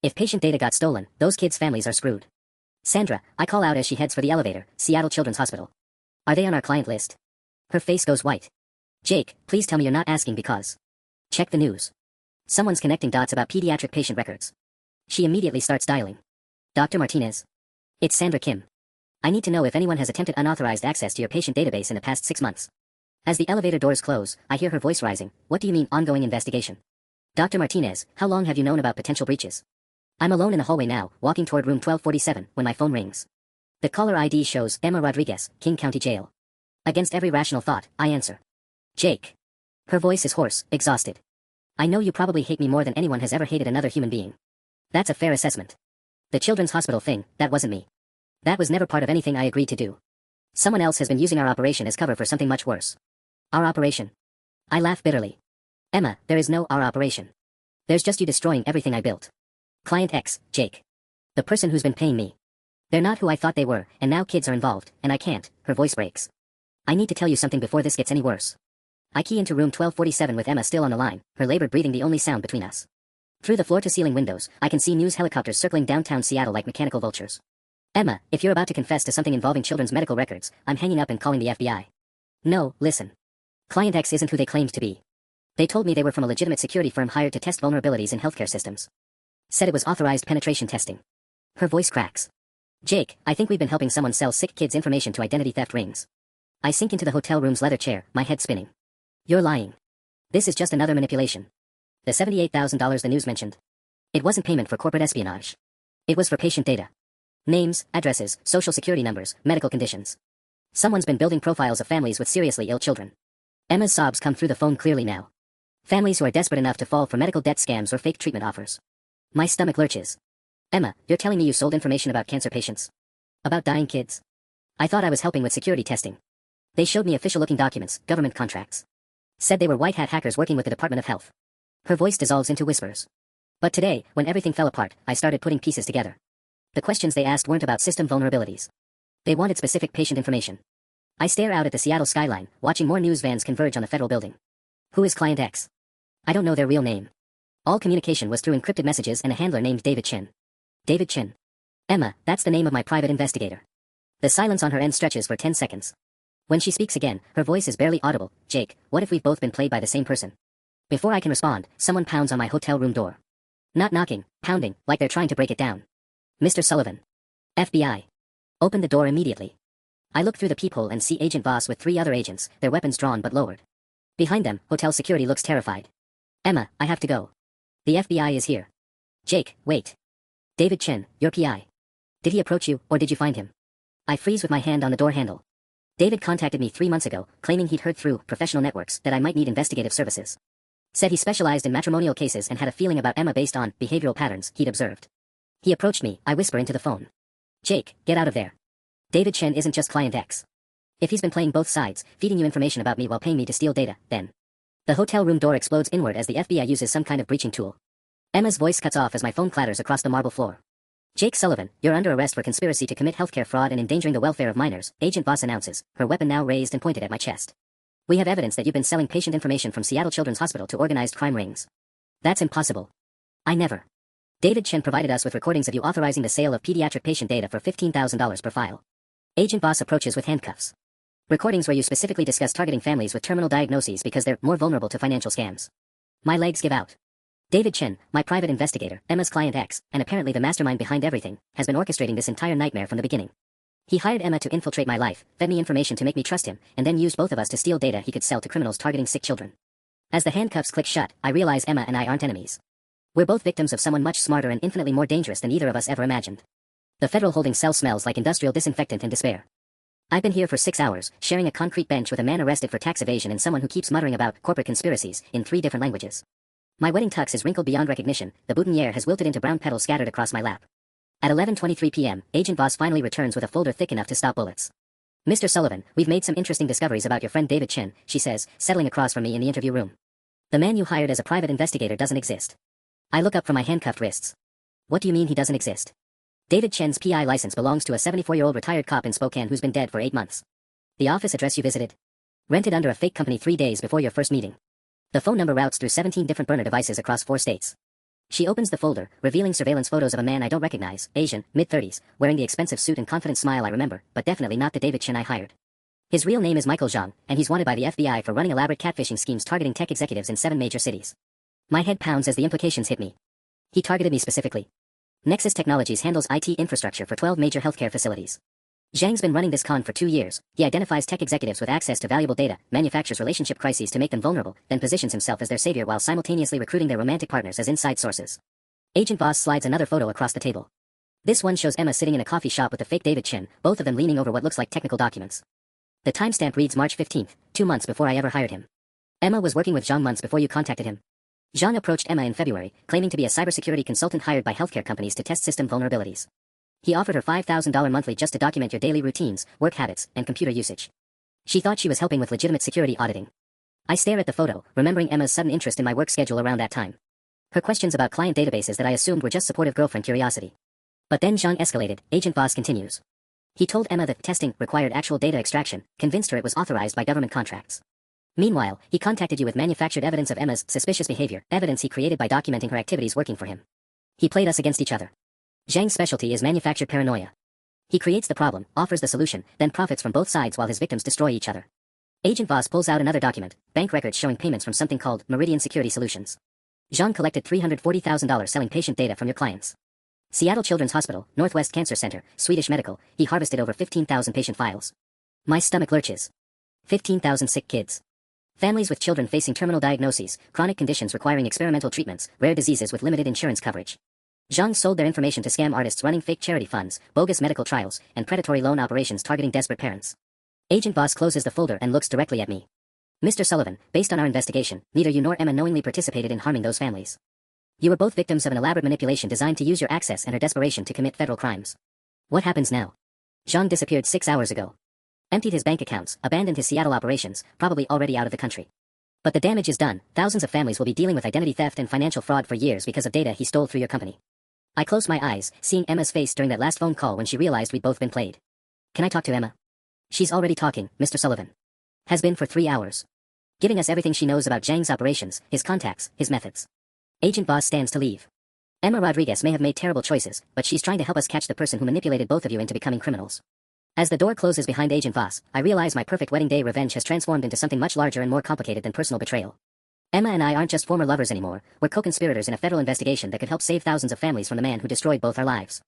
If patient data got stolen, those kids' families are screwed. Sandra, I call out as she heads for the elevator, Seattle Children's Hospital. Are they on our client list? Her face goes white. Jake, please tell me you're not asking because. Check the news. Someone's connecting dots about pediatric patient records. She immediately starts dialing. Dr. Martinez. It's Sandra Kim. I need to know if anyone has attempted unauthorized access to your patient database in the past 6 months. As the elevator doors close, I hear her voice rising. What do you mean, ongoing investigation? Dr. Martinez, how long have you known about potential breaches? I'm alone in the hallway now, walking toward room 1247, when my phone rings. The caller ID shows Emma Rodriguez, King County Jail. Against every rational thought, I answer. Jake. Her voice is hoarse, exhausted. I know you probably hate me more than anyone has ever hated another human being. That's a fair assessment. The children's hospital thing, that wasn't me. That was never part of anything I agreed to do. Someone else has been using our operation as cover for something much worse. Our operation. I laugh bitterly. Emma, there is no our operation. There's just you destroying everything I built. Client X, Jake. The person who's been paying me. They're not who I thought they were, and now kids are involved, and I can't. Her voice breaks. I need to tell you something before this gets any worse. I key into room 1247 with Emma still on the line, her labored breathing the only sound between us. Through the floor-to-ceiling windows, I can see news helicopters circling downtown Seattle like mechanical vultures. Emma, if you're about to confess to something involving children's medical records, I'm hanging up and calling the FBI. No, listen. Client X isn't who they claimed to be. They told me they were from a legitimate security firm hired to test vulnerabilities in healthcare systems. Said it was authorized penetration testing. Her voice cracks. Jake, I think we've been helping someone sell sick kids information to identity theft rings. I sink into the hotel room's leather chair, my head spinning. You're lying. This is just another manipulation. The $78,000 the news mentioned. It wasn't payment for corporate espionage. It was for patient data. Names, addresses, social security numbers, medical conditions. Someone's been building profiles of families with seriously ill children. Emma's sobs come through the phone clearly now. Families who are desperate enough to fall for medical debt scams or fake treatment offers. My stomach lurches. Emma, you're telling me you sold information about cancer patients? About dying kids? I thought I was helping with security testing. They showed me official-looking documents, government contracts. Said they were white-hat hackers working with the Department of Health. Her voice dissolves into whispers. But today, when everything fell apart, I started putting pieces together. The questions they asked weren't about system vulnerabilities. They wanted specific patient information. I stare out at the Seattle skyline, watching more news vans converge on the federal building. Who is Client X? I don't know their real name. All communication was through encrypted messages and a handler named David Chin. David Chin. Emma, that's the name of my private investigator. The silence on her end stretches for 10 seconds. When she speaks again, her voice is barely audible. Jake, what if we've both been played by the same person? Before I can respond, someone pounds on my hotel room door. Not knocking, pounding, like they're trying to break it down. Mr. Sullivan. FBI. Open the door immediately. I look through the peephole and see Agent Voss with 3 other agents, their weapons drawn but lowered. Behind them, hotel security looks terrified. Emma, I have to go. The FBI is here. Jake, wait. David Chin, your PI. Did he approach you, or did you find him? I freeze with my hand on the door handle. David contacted me 3 months ago, claiming he'd heard through professional networks that I might need investigative services. Said he specialized in matrimonial cases and had a feeling about Emma based on behavioral patterns he'd observed. He approached me, I whisper into the phone. Jake, get out of there. David Chen isn't just Client X. If he's been playing both sides, feeding you information about me while paying me to steal data, then... The hotel room door explodes inward as the FBI uses some kind of breaching tool. Emma's voice cuts off as my phone clatters across the marble floor. Jake Sullivan, you're under arrest for conspiracy to commit healthcare fraud and endangering the welfare of minors, Agent Voss announces, her weapon now raised and pointed at my chest. We have evidence that you've been selling patient information from Seattle Children's Hospital to organized crime rings. That's impossible. I never. David Chen provided us with recordings of you authorizing the sale of pediatric patient data for $15,000 per file. Agent Voss approaches with handcuffs. Recordings where you specifically discuss targeting families with terminal diagnoses because they're more vulnerable to financial scams. My legs give out. David Chen, my private investigator, Emma's Client X, and apparently the mastermind behind everything, has been orchestrating this entire nightmare from the beginning. He hired Emma to infiltrate my life, fed me information to make me trust him, and then used both of us to steal data he could sell to criminals targeting sick children. As the handcuffs click shut, I realize Emma and I aren't enemies. We're both victims of someone much smarter and infinitely more dangerous than either of us ever imagined. The federal holding cell smells like industrial disinfectant and despair. I've been here for 6 hours, sharing a concrete bench with a man arrested for tax evasion and someone who keeps muttering about corporate conspiracies in 3 different languages. My wedding tux is wrinkled beyond recognition, the boutonniere has wilted into brown petals scattered across my lap. At 11:23 p.m., Agent Voss finally returns with a folder thick enough to stop bullets. Mr. Sullivan, we've made some interesting discoveries about your friend David Chen, she says, settling across from me in the interview room. The man you hired as a private investigator doesn't exist. I look up from my handcuffed wrists. What do you mean he doesn't exist? David Chen's PI license belongs to a 74-year-old retired cop in Spokane who's been dead for 8 months. The office address you visited? Rented under a fake company 3 days before your first meeting. The phone number routes through 17 different burner devices across 4 states. She opens the folder, revealing surveillance photos of a man I don't recognize, Asian, mid-30s, wearing the expensive suit and confident smile I remember, but definitely not the David Chen I hired. His real name is Michael Zhang, and he's wanted by the FBI for running elaborate catfishing schemes targeting tech executives in 7 major cities. My head pounds as the implications hit me. He targeted me specifically. Nexus Technologies handles IT infrastructure for 12 major healthcare facilities. Zhang's been running this con for 2 years. He identifies tech executives with access to valuable data, manufactures relationship crises to make them vulnerable, then positions himself as their savior while simultaneously recruiting their romantic partners as inside sources. Agent Boss slides another photo across the table. This one shows Emma sitting in a coffee shop with the fake David Chin, both of them leaning over what looks like technical documents. The timestamp reads March 15th, 2 months before I ever hired him. Emma was working with Zhang months before you contacted him. Zhang approached Emma in February, claiming to be a cybersecurity consultant hired by healthcare companies to test system vulnerabilities. He offered her $5,000 monthly just to document your daily routines, work habits, and computer usage. She thought she was helping with legitimate security auditing. I stare at the photo, remembering Emma's sudden interest in my work schedule around that time. Her questions about client databases that I assumed were just supportive girlfriend curiosity. But then Zhang escalated. Agent Boss continues. He told Emma that testing required actual data extraction, convinced her it was authorized by government contracts. Meanwhile, he contacted you with manufactured evidence of Emma's suspicious behavior, evidence he created by documenting her activities working for him. He played us against each other. Zhang's specialty is manufactured paranoia. He creates the problem, offers the solution, then profits from both sides while his victims destroy each other. Agent Voss pulls out another document, bank records showing payments from something called Meridian Security Solutions. Zhang collected $340,000 selling patient data from your clients. Seattle Children's Hospital, Northwest Cancer Center, Swedish Medical, he harvested over 15,000 patient files. My stomach lurches. 15,000 sick kids. Families with children facing terminal diagnoses, chronic conditions requiring experimental treatments, rare diseases with limited insurance coverage. Zhang sold their information to scam artists running fake charity funds, bogus medical trials, and predatory loan operations targeting desperate parents. Agent Voss closes the folder and looks directly at me. Mr. Sullivan, based on our investigation, neither you nor Emma knowingly participated in harming those families. You were both victims of an elaborate manipulation designed to use your access and her desperation to commit federal crimes. What happens now? Zhang disappeared 6 hours ago. Emptied his bank accounts, abandoned his Seattle operations, probably already out of the country. But the damage is done. Thousands of families will be dealing with identity theft and financial fraud for years because of data he stole through your company. I closed my eyes, seeing Emma's face during that last phone call when she realized we'd both been played. Can I talk to Emma? She's already talking, Mr. Sullivan. Has been for 3 hours. Giving us everything she knows about Zhang's operations, his contacts, his methods. Agent Boss stands to leave. Emma Rodriguez may have made terrible choices, but she's trying to help us catch the person who manipulated both of you into becoming criminals. As the door closes behind Agent Voss, I realize my perfect wedding day revenge has transformed into something much larger and more complicated than personal betrayal. Emma and I aren't just former lovers anymore, we're co-conspirators in a federal investigation that could help save thousands of families from the man who destroyed both our lives.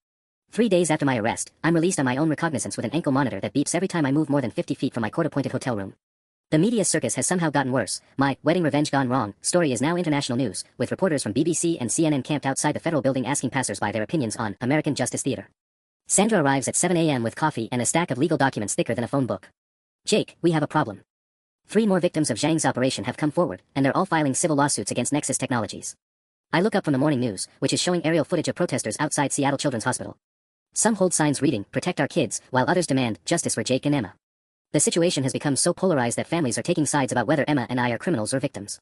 3 days after my arrest, I'm released on my own recognizance with an ankle monitor that beeps every time I move more than 50 feet from my court-appointed hotel room. The media circus has somehow gotten worse. My wedding revenge gone wrong story is now international news, with reporters from BBC and CNN camped outside the federal building asking passers-by their opinions on American Justice Theater. Sandra arrives at 7 a.m. with coffee and a stack of legal documents thicker than a phone book. Jake, we have a problem. 3 more victims of Zhang's operation have come forward, and they're all filing civil lawsuits against Nexus Technologies. I look up from the morning news, which is showing aerial footage of protesters outside Seattle Children's Hospital. Some hold signs reading, "Protect our kids," while others demand justice for Jake and Emma. The situation has become so polarized that families are taking sides about whether Emma and I are criminals or victims.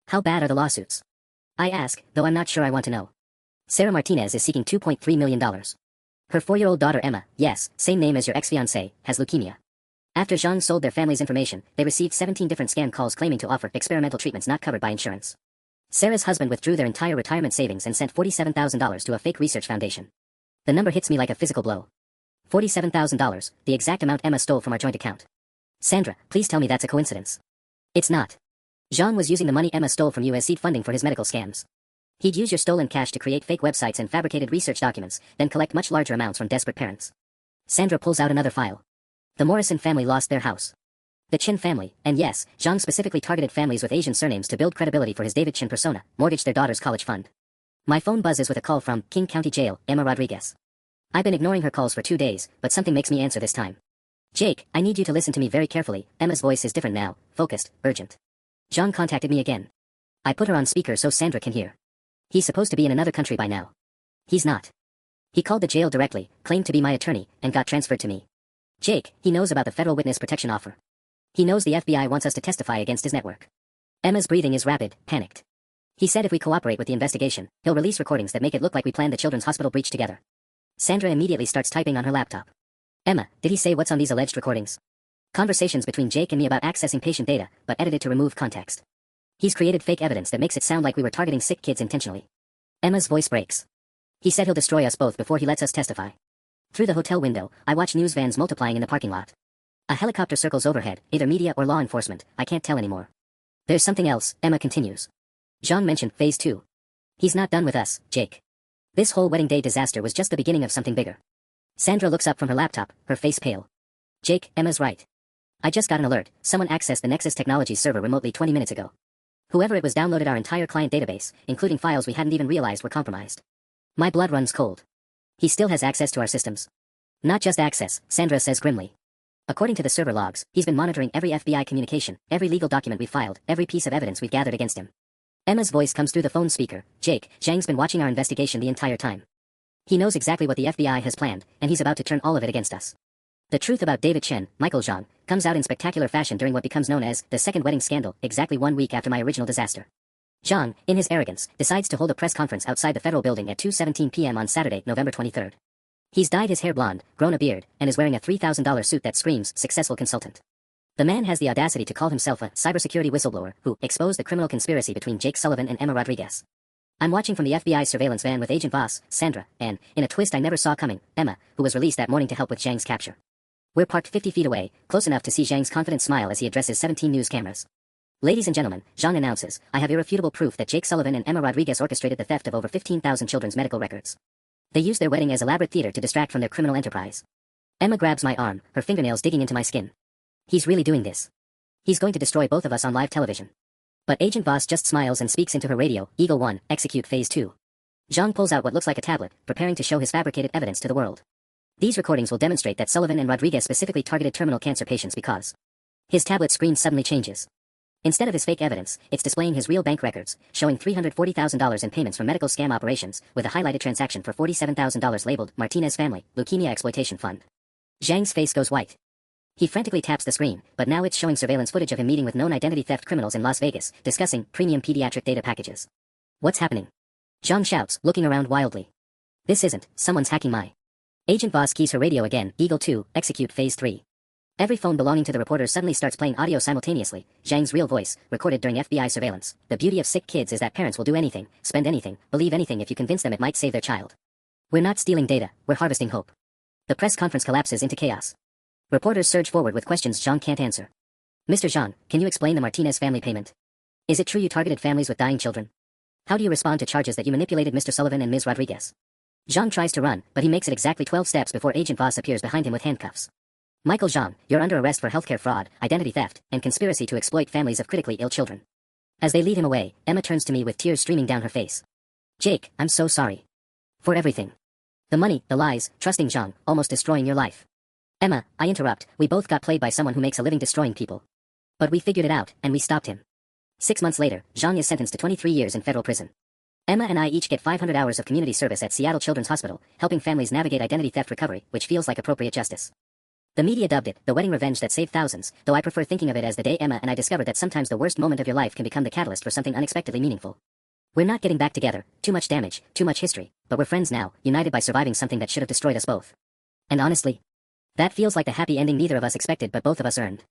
How bad are the lawsuits? I ask, though I'm not sure I want to know. Sarah Martinez is seeking $2.3 million. Her 4-year-old daughter Emma, yes, same name as your ex-fiancée, has leukemia. After Zhang sold their family's information, they received 17 different scam calls claiming to offer experimental treatments not covered by insurance. Sarah's husband withdrew their entire retirement savings and sent $47,000 to a fake research foundation. The number hits me like a physical blow. $47,000, the exact amount Emma stole from our joint account. Sandra, please tell me that's a coincidence. It's not. Zhang was using the money Emma stole from you as seed funding for his medical scams. He'd use your stolen cash to create fake websites and fabricated research documents, then collect much larger amounts from desperate parents. Sandra pulls out another file. The Morrison family lost their house. The Chin family, and yes, Zhang specifically targeted families with Asian surnames to build credibility for his David Chin persona, mortgaged their daughter's college fund. My phone buzzes with a call from King County Jail, Emma Rodriguez. I've been ignoring her calls for 2 days, but something makes me answer this time. Jake, I need you to listen to me very carefully. Emma's voice is different now, focused, urgent. Zhang contacted me again. I put her on speaker so Sandra can hear. He's supposed to be in another country by now. He's not. He called the jail directly, claimed to be my attorney, and got transferred to me. Jake, he knows about the federal witness protection offer. He knows the FBI wants us to testify against his network. Emma's breathing is rapid, panicked. He said if we cooperate with the investigation, he'll release recordings that make it look like we planned the children's hospital breach together. Sandra immediately starts typing on her laptop. Emma, did he say what's on these alleged recordings? Conversations between Jake and me about accessing patient data, but edited to remove context. He's created fake evidence that makes it sound like we were targeting sick kids intentionally. Emma's voice breaks. He said he'll destroy us both before he lets us testify. Through the hotel window, I watch news vans multiplying in the parking lot. A helicopter circles overhead, either media or law enforcement, I can't tell anymore. There's something else, Emma continues. Zhang mentioned Phase 2. He's not done with us, Jake. This whole wedding day disaster was just the beginning of something bigger. Sandra looks up from her laptop, her face pale. Jake, Emma's right. I just got an alert. Someone accessed the Nexus Technologies server remotely 20 minutes ago. Whoever it was downloaded our entire client database, including files we hadn't even realized were compromised. My blood runs cold. He still has access to our systems. Not just access, Sandra says grimly. According to the server logs, he's been monitoring every FBI communication, every legal document we've filed, every piece of evidence we've gathered against him. Emma's voice comes through the phone speaker. Jake, Zhang's been watching our investigation the entire time. He knows exactly what the FBI has planned, and he's about to turn all of it against us. The truth about David Chen, Michael Zhang, comes out in spectacular fashion during what becomes known as the second wedding scandal, exactly 1 week after my original disaster. Zhang, in his arrogance, decides to hold a press conference outside the federal building at 2:17 p.m. on Saturday, November 23rd. He's dyed his hair blonde, grown a beard, and is wearing a $3,000 suit that screams successful consultant. The man has the audacity to call himself a cybersecurity whistleblower who exposed the criminal conspiracy between Jake Sullivan and Emma Rodriguez. I'm watching from the FBI surveillance van with Agent Voss, Sandra, and, in a twist I never saw coming, Emma, who was released that morning to help with Zhang's capture. We're parked 50 feet away, close enough to see Zhang's confident smile as he addresses 17 news cameras. Ladies and gentlemen, Zhang announces, I have irrefutable proof that Jake Sullivan and Emma Rodriguez orchestrated the theft of over 15,000 children's medical records. They used their wedding as elaborate theater to distract from their criminal enterprise. Emma grabs my arm, her fingernails digging into my skin. He's really doing this. He's going to destroy both of us on live television. But Agent Voss just smiles and speaks into her radio, Eagle 1, execute phase 2. Zhang pulls out what looks like a tablet, preparing to show his fabricated evidence to the world. These recordings will demonstrate that Sullivan and Rodriguez specifically targeted terminal cancer patients because his tablet screen suddenly changes. Instead of his fake evidence, it's displaying his real bank records, showing $340,000 in payments from medical scam operations, with a highlighted transaction for $47,000 labeled Martinez Family, Leukemia Exploitation Fund. Zhang's face goes white. He frantically taps the screen, but now it's showing surveillance footage of him meeting with known identity theft criminals in Las Vegas, discussing premium pediatric data packages. What's happening? Zhang shouts, looking around wildly. This isn't, someone's hacking my... Agent Voss keys her radio again, Eagle 2, execute phase 3. Every phone belonging to the reporter suddenly starts playing audio simultaneously, Zhang's real voice, recorded during FBI surveillance. The beauty of sick kids is that parents will do anything, spend anything, believe anything if you convince them it might save their child. We're not stealing data, we're harvesting hope. The press conference collapses into chaos. Reporters surge forward with questions Zhang can't answer. Mr. Zhang, can you explain the Martinez family payment? Is it true you targeted families with dying children? How do you respond to charges that you manipulated Mr. Sullivan and Ms. Rodriguez? Zhang tries to run, but he makes it exactly 12 steps before Agent Voss appears behind him with handcuffs. Michael Zhang, you're under arrest for healthcare fraud, identity theft, and conspiracy to exploit families of critically ill children. As they lead him away, Emma turns to me with tears streaming down her face. Jake, I'm so sorry. For everything. The money, the lies, trusting Zhang, almost destroying your life. Emma, I interrupt, we both got played by someone who makes a living destroying people. But we figured it out, and we stopped him. 6 months later, Zhang is sentenced to 23 years in federal prison. Emma and I each get 500 hours of community service at Seattle Children's Hospital, helping families navigate identity theft recovery, which feels like appropriate justice. The media dubbed it the wedding revenge that saved thousands, though I prefer thinking of it as the day Emma and I discovered that sometimes the worst moment of your life can become the catalyst for something unexpectedly meaningful. We're not getting back together, too much damage, too much history, but we're friends now, united by surviving something that should have destroyed us both. And honestly, that feels like the happy ending neither of us expected but both of us earned.